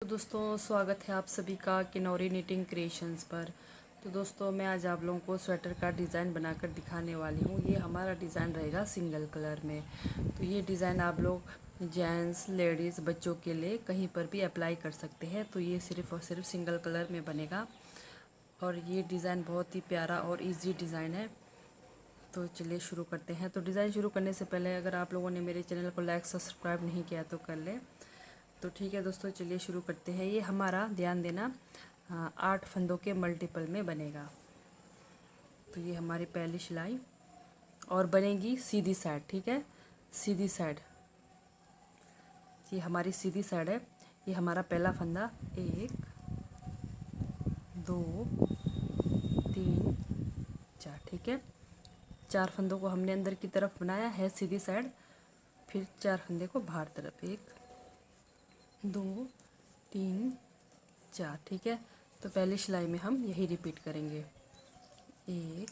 तो दोस्तों स्वागत है आप सभी का किनौरी निटिंग क्रिएशंस पर। तो दोस्तों मैं आज आप लोगों को स्वेटर का डिज़ाइन बनाकर दिखाने वाली हूँ। ये हमारा डिज़ाइन रहेगा सिंगल कलर में। तो ये डिज़ाइन आप लोग जेंट्स, लेडीज़, बच्चों के लिए कहीं पर भी अप्लाई कर सकते हैं। तो ये सिर्फ़ और सिर्फ सिंगल कलर में बनेगा और ये डिज़ाइन बहुत ही प्यारा और ईजी डिज़ाइन है। तो चलिए शुरू करते हैं। तो डिज़ाइन शुरू करने से पहले अगर आप लोगों ने मेरे चैनल को लाइक सब्सक्राइब नहीं किया तो कर लें। तो ठीक है दोस्तों, चलिए शुरू करते हैं। ये हमारा ध्यान देना 8 फंदों के मल्टीपल में बनेगा। तो ये हमारी पहली सिलाई और बनेगी सीधी साइड। ठीक है, सीधी साइड, ये हमारी सीधी साइड है। ये हमारा पहला फंदा 1 2 3 4। ठीक है, 4 फंदों को हमने अंदर की तरफ बनाया है सीधी साइड, फिर 4 फंदे को बाहर तरफ 1 2 3 4। ठीक है, तो पहली सिलाई में हम यही रिपीट करेंगे। 1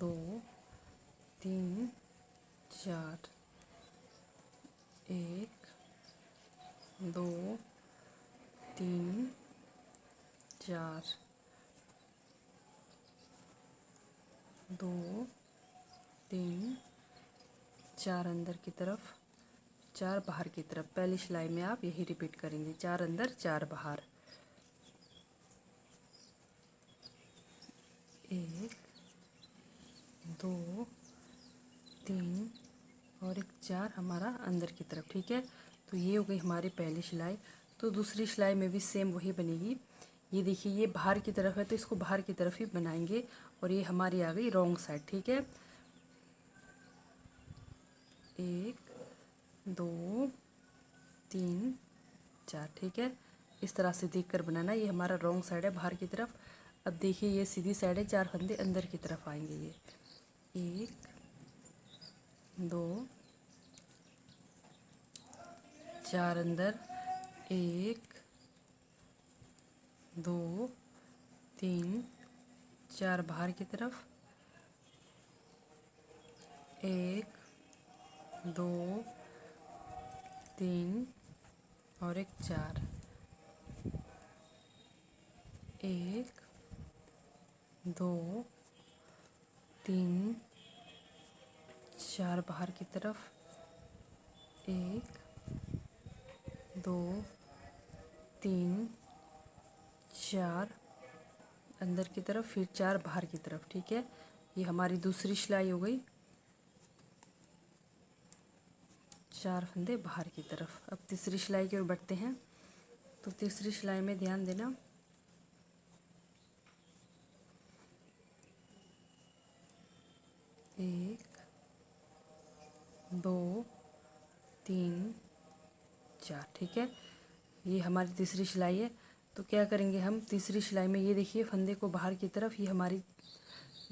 2 3 4 1 2 3 4 2 3 4 अंदर की तरफ, 4 बाहर की तरफ। पहली सिलाई में आप यही रिपीट करेंगे, 4 अंदर 4 बाहर। 1 2 3 और एक 4 हमारा अंदर की तरफ। ठीक है, तो ये हो गई हमारी पहली सिलाई। तो दूसरी सिलाई में भी सेम वही बनेगी। ये देखिए, ये बाहर की तरफ है तो इसको बाहर की तरफ ही बनाएंगे और ये हमारी आ गई रॉन्ग साइड। ठीक है, 1 2 3 4। ठीक है, इस तरह से देखकर बनाना। ये हमारा रॉन्ग साइड है बाहर की तरफ। अब देखिए, ये सीधी साइड है, 4 फंदे अंदर की तरफ आएंगे। ये 1 2 4 अंदर, 1 2 3 4 बाहर की तरफ, 1 2 3 और एक 4, 1 2 3 4 बाहर की तरफ, 1 2 3 4 अंदर की तरफ, फिर 4 बाहर की तरफ। ठीक है, ये हमारी दूसरी सिलाई हो गई, 4 फंदे बाहर की तरफ। अब तीसरी सिलाई की ओर बढ़ते हैं। तो तीसरी सिलाई में ध्यान देना, 1 2 3 4। ठीक है, ये हमारी तीसरी सिलाई है। तो क्या करेंगे हम तीसरी सिलाई में, ये देखिए फंदे को बाहर की तरफ, ये हमारी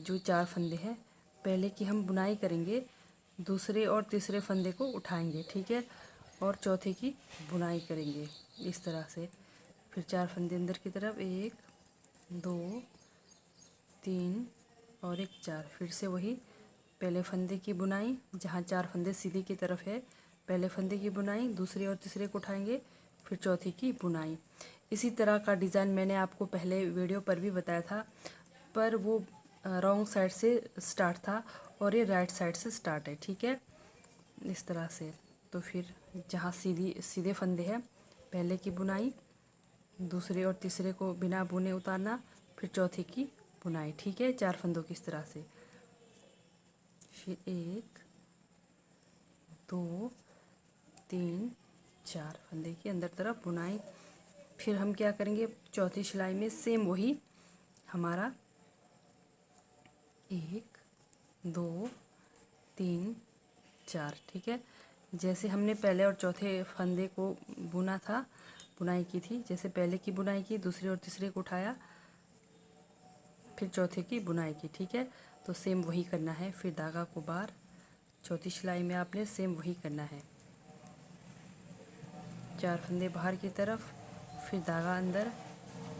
जो 4 फंदे हैं पहले की हम बुनाई करेंगे, दूसरे और तीसरे फंदे को उठाएंगे। ठीक है, और चौथे की बुनाई करेंगे इस तरह से। फिर 4 फंदे अंदर की तरफ, 1 2 3 और एक 4। फिर से वही पहले फंदे की बुनाई, जहाँ 4 फंदे सीधी की तरफ है, पहले फंदे की बुनाई, दूसरे और तीसरे को उठाएंगे, फिर चौथी की बुनाई। इसी तरह का डिज़ाइन मैंने आपको पहले वीडियो पर भी बताया था, पर वो रॉन्ग साइड से स्टार्ट था और ये राइट साइड से स्टार्ट है। ठीक है, इस तरह से। तो फिर जहाँ सीधे फंदे हैं, पहले की बुनाई, दूसरे और तीसरे को बिना बुने उतारना, फिर चौथे की बुनाई। ठीक है, 4 फंदों की इस तरह से। फिर 1 2 3 4 फंदे की अंदर तरफ बुनाई। फिर हम क्या करेंगे, चौथी सिलाई में सेम वही हमारा 1 2 3 4। ठीक है, जैसे हमने पहले और चौथे फंदे को बुना था, बुनाई की थी, जैसे पहले की बुनाई की, दूसरे और तीसरे को उठाया, फिर चौथे की बुनाई की। ठीक है, तो सेम वही करना है। फिर धागा को बाहर, चौथी सिलाई में आपने सेम वही करना है, 4 फंदे बाहर की तरफ, फिर धागा अंदर,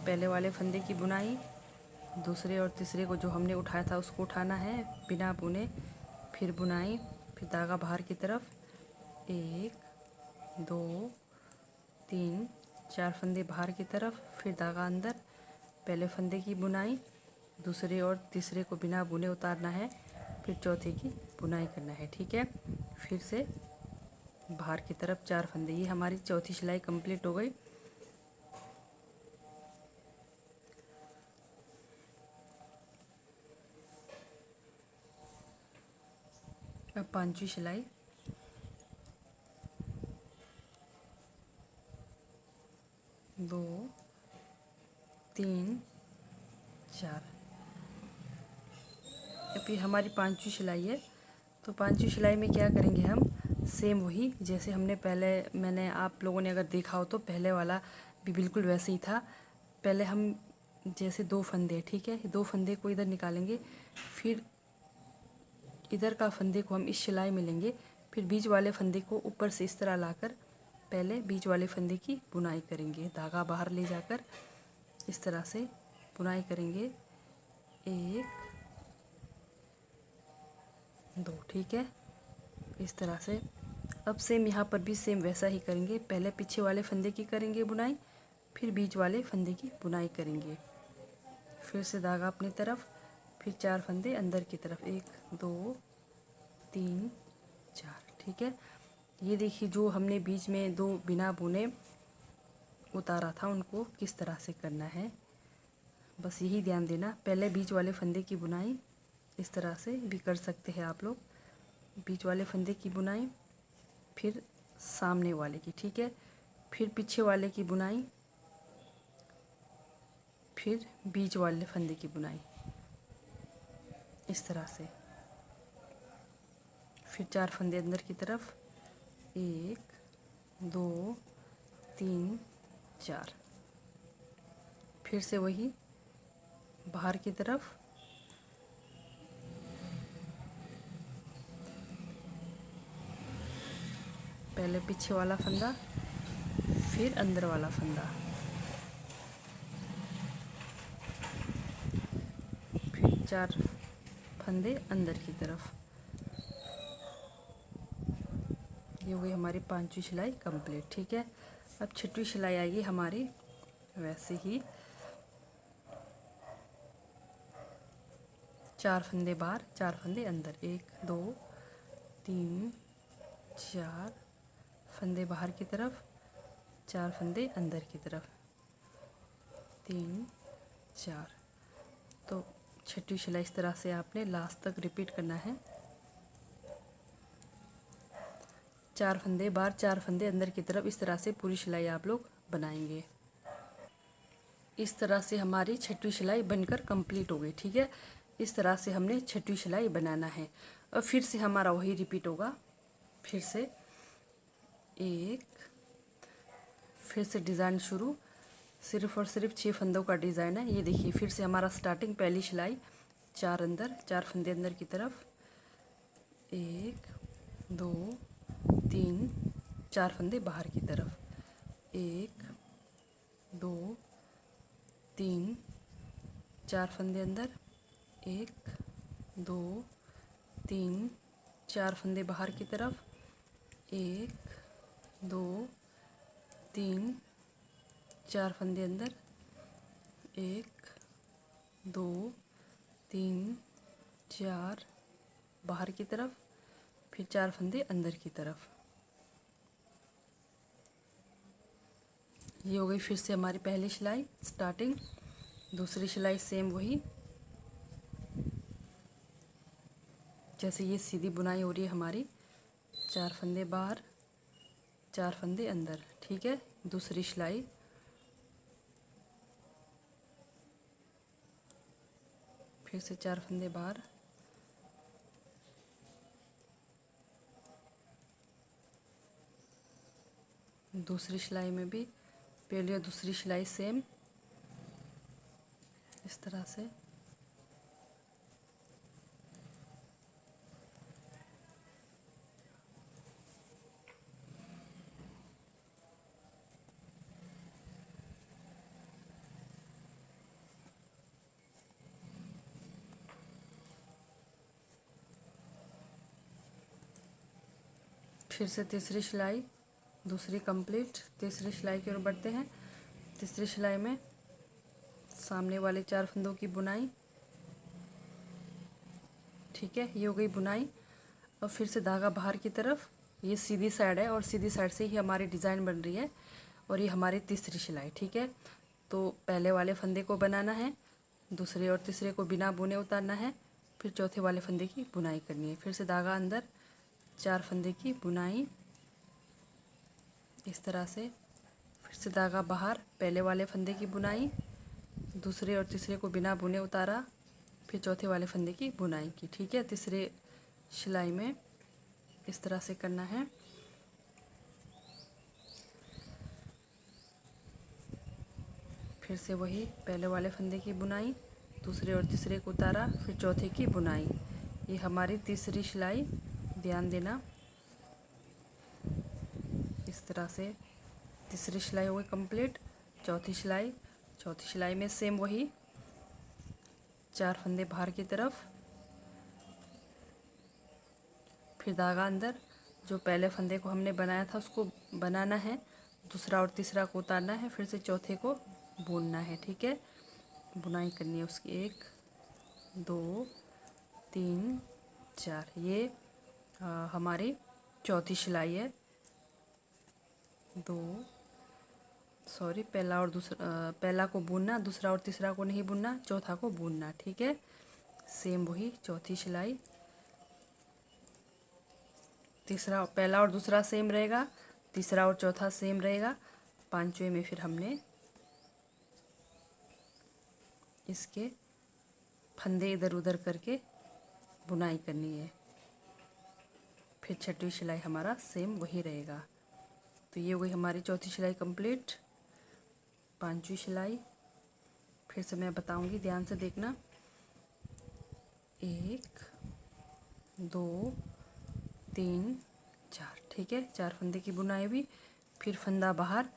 पहले वाले फंदे की बुनाई, दूसरे और तीसरे को जो हमने उठाया था उसको उठाना है बिना बुने, फिर बुनाई, फिर धागा बाहर की तरफ, 1 2 3 4 फंदे बाहर की तरफ, फिर धागा अंदर, पहले फंदे की बुनाई, दूसरे और तीसरे को बिना बुने उतारना है, फिर चौथे की बुनाई करना है। ठीक है, फिर से बाहर की तरफ 4 फंदे। ये हमारी चौथी सिलाई कंप्लीट हो गई। अब पांचवी सिलाई, दो, तीन, चार। अब ये हमारी पांचवी सिलाई है। तो पांचवी सिलाई में क्या करेंगे हम, सेम वही जैसे हमने पहले, मैंने आप लोगों ने अगर देखा हो तो पहले वाला भी बिल्कुल वैसे ही था। पहले हम जैसे 2 फंदे, ठीक है, 2 फंदे को इधर निकालेंगे, फिर इधर का फंदे को हम इस सिलाई में लेंगे, फिर बीच वाले फंदे को ऊपर से इस तरह लाकर पहले बीच वाले फंदे की बुनाई करेंगे। धागा बाहर ले जाकर इस तरह से बुनाई करेंगे, 1, 2, ठीक है, इस तरह से। अब सेम यहाँ पर भी सेम वैसा ही करेंगे, पहले पीछे वाले फंदे की करेंगे बुनाई, फिर बीच वाले फंदे की बुनाई करेंगे। फिर से धागा अपनी तरफ, फिर 4 फंदे अंदर की तरफ, 1, 2, 3, 4, ठीक है। ये देखिए जो हमने बीच में 2 बिना बुने उतारा था, उनको किस तरह से करना है, बस यही ध्यान देना। पहले बीच वाले फंदे की बुनाई, इस तरह से भी कर सकते हैं आप लोग, बीच वाले फंदे की बुनाई, फिर सामने वाले की, ठीक है, फिर पीछे वाले की बुनाई, फिर बीच वाले फंदे की बुनाई, इस तरह से। फिर 4 फंदे अंदर की तरफ, 1, 2, 3, 4। फिर से वही बाहर की तरफ, पहले पीछे वाला फंदा, फिर अंदर वाला फंदा, फिर 4 फंदे अंदर की तरफ। ये हो गई हमारी पांचवी सिलाई कंप्लीट, ठीक है। अब छठवीं सिलाई आएगी हमारी वैसे ही, 4 फंदे बाहर, 4 फंदे अंदर, 1, 2, 3, 4 फंदे बाहर की तरफ, 4 फंदे अंदर की तरफ, 3, 4। तो छठवीं सिलाई इस तरह से आपने लास्ट तक रिपीट करना है। 4 फंदे बाहर, 4 फंदे अंदर की तरफ, इस तरह से पूरी सिलाई आप लोग बनाएंगे। इस तरह से हमारी छठवीं सिलाई बनकर कंप्लीट हो गई, ठीक है। इस तरह से हमने छठवीं सिलाई बनाना है। और फिर से हमारा वही रिपीट होगा, फिर से एक, फिर से डिज़ाइन शुरू, सिर्फ और सिर्फ 6 फंदों का डिज़ाइन है। ये देखिए फिर से हमारा स्टार्टिंग, पहली सिलाई, 4 अंदर, 4 फंदे अंदर की तरफ, 1, 2, 3, 4 फंदे बाहर की तरफ, 1, 2, 3, 4 फंदे अंदर, 1, 2, 3, 4 फंदे बाहर की तरफ, 1, 2, 3, 4 फंदे अंदर, 1, 2, 3, 4 बाहर की तरफ, फिर 4 फंदे अंदर की तरफ। ये हो गई फिर से हमारी पहली सिलाई स्टार्टिंग। दूसरी सिलाई सेम वही, जैसे ये सीधी बुनाई हो रही है हमारी, 4 फंदे बाहर, 4 फंदे अंदर, ठीक है। दूसरी सिलाई, फिर से 4 फंदे बाहर, दूसरी सिलाई में भी पहली और दूसरी सिलाई सेम, इस तरह से। फिर से तीसरी सिलाई, दूसरी कंप्लीट, तीसरी सिलाई की ओर बढ़ते हैं। तीसरी सिलाई में सामने वाले 4 फंदों की बुनाई। ठीक है, ये हो गई बुनाई। और फिर से धागा बाहर की तरफ, ये सीधी साइड है और सीधी साइड से ही हमारी डिज़ाइन बन रही है। और ये हमारी तीसरी सिलाई। ठीक है, तो पहले वाले फंदे को बनाना है, दूसरे और तीसरे को बिना बुने उतारना है, फिर चौथे वाले फंदे की बुनाई करनी है। फिर से धागा अंदर, 4 फंदे की बुनाई इस तरह से। फिर से धागा बाहर, पहले वाले फंदे की बुनाई, दूसरे और तीसरे को बिना बुने उतारा, फिर चौथे वाले फंदे की बुनाई की। ठीक है, तीसरे सिलाई में इस तरह से करना है। फिर से वही पहले वाले फंदे की बुनाई, दूसरे और तीसरे को उतारा, फिर चौथे की बुनाई। ये हमारी तीसरी सिलाई, ध्यान देना। इस तरह से तीसरी सिलाई हो गई कंप्लीट। चौथी सिलाई में सेम वही 4 फंदे बाहर की तरफ, फिर धागा अंदर, जो पहले फंदे को हमने बनाया था उसको बनाना है, दूसरा और तीसरा को उतारना है, फिर से चौथे को बुनना है। ठीक है, बुनाई करनी है उसकी 1 2 3 4। ये हमारी चौथी सिलाई है। पहला को बुनना, दूसरा और तीसरा को नहीं बुनना, चौथा को बुनना। ठीक है, सेम वही चौथी सिलाई। तीसरा, पहला और दूसरा सेम रहेगा, तीसरा और चौथा सेम रहेगा। पांचवें में फिर हमने इसके फंदे इधर उधर करके बुनाई करनी है। फिर छठवीं सिलाई हमारा सेम वही रहेगा। तो ये हो गई हमारी चौथी सिलाई कंप्लीट। पांचवी सिलाई फिर से मैं बताऊंगी, ध्यान से देखना। 1 2 3 4। ठीक है, 4 फंदे की बुनाई हुई। फिर फंदा बाहर,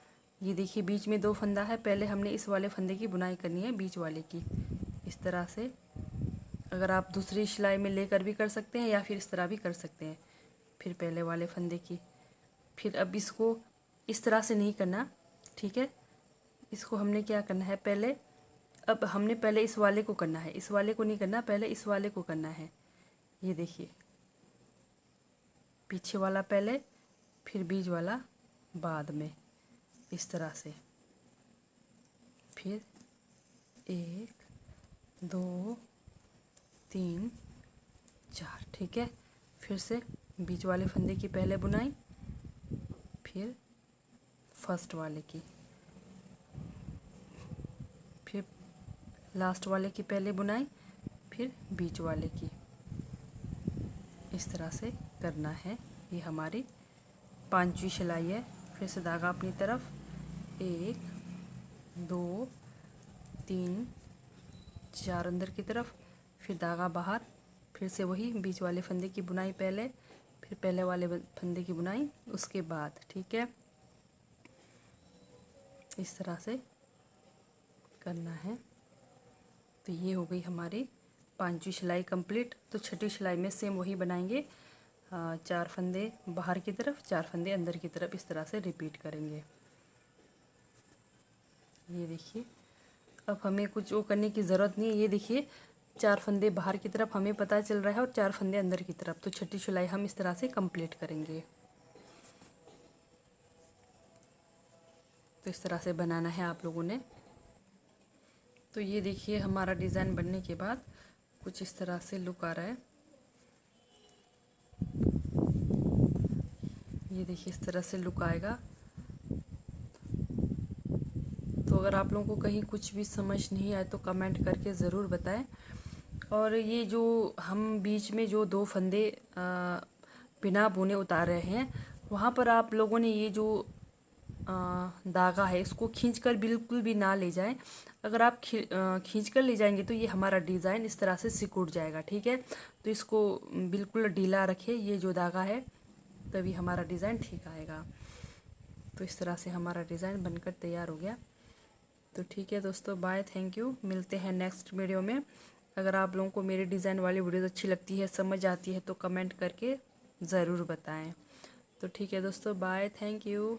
ये देखिए बीच में 2 फंदा है, पहले हमने इस वाले फंदे की बुनाई करनी है, बीच वाले की। इस तरह से, अगर आप दूसरी सिलाई में लेकर भी कर सकते हैं या फिर इस तरह भी कर सकते हैं। फिर पहले वाले फंदे की, फिर अब इसको इस तरह से नहीं करना। ठीक है, इसको हमने क्या करना है, अब हमने पहले इस वाले को करना है, इस वाले को नहीं करना, पहले इस वाले को करना है। ये देखिए, पीछे वाला पहले, फिर बीच वाला बाद में, इस तरह से। फिर 1 2 3 4। ठीक है, फिर से बीच वाले फंदे की पहले बुनाई, फिर फर्स्ट वाले की, फिर लास्ट वाले की पहले बुनाई, फिर बीच वाले की। इस तरह से करना है। ये हमारी पांचवी सिलाई है। फिर से धागा अपनी तरफ, 1 2 3 4 अंदर की तरफ, फिर धागा बाहर, फिर से वही बीच वाले फंदे की बुनाई पहले, फिर पहले वाले फंदे की बुनाई उसके बाद। ठीक है, इस तरह से करना है। तो ये हो गई हमारी पांचवी सिलाई कंप्लीट। तो छठी सिलाई में सेम वही बनाएंगे, 4 फंदे बाहर की तरफ, 4 फंदे अंदर की तरफ, इस तरह से रिपीट करेंगे। ये देखिए, अब हमें कुछ वो करने की ज़रूरत नहीं है। ये देखिए, 4 फंदे बाहर की तरफ हमें पता चल रहा है और 4 फंदे अंदर की तरफ। तो छठी सिलाई हम इस तरह से कंप्लीट करेंगे। तो इस तरह से बनाना है आप लोगों ने। तो ये देखिए, हमारा डिज़ाइन बनने के बाद कुछ इस तरह से लुक आ रहा है। ये देखिए, इस तरह से लुक आएगा। तो अगर आप लोगों को कहीं कुछ भी समझ नहीं आए तो कमेंट करके ज़रूर बताएं। और ये जो हम बीच में जो 2 फंदे बिना बुने उतार रहे हैं, वहाँ पर आप लोगों ने ये जो धागा है इसको खींचकर बिल्कुल भी ना ले जाएं। अगर आप खींचकर ले जाएंगे तो ये हमारा डिज़ाइन इस तरह से सिकुड़ जाएगा। ठीक है, तो इसको बिल्कुल ढीला रखिए, ये जो धागा है, तभी हमारा डिज़ाइन ठीक आएगा। तो इस तरह से हमारा डिज़ाइन बनकर तैयार हो गया। तो ठीक है दोस्तों, बाय, थैंक यू। मिलते हैं नेक्स्ट वीडियो में। अगर आप लोगों को मेरी डिज़ाइन वाली वीडियोज़ अच्छी लगती है, समझ आती है, तो कमेंट करके ज़रूर बताएं। तो ठीक है दोस्तों, बाय, थैंक यू।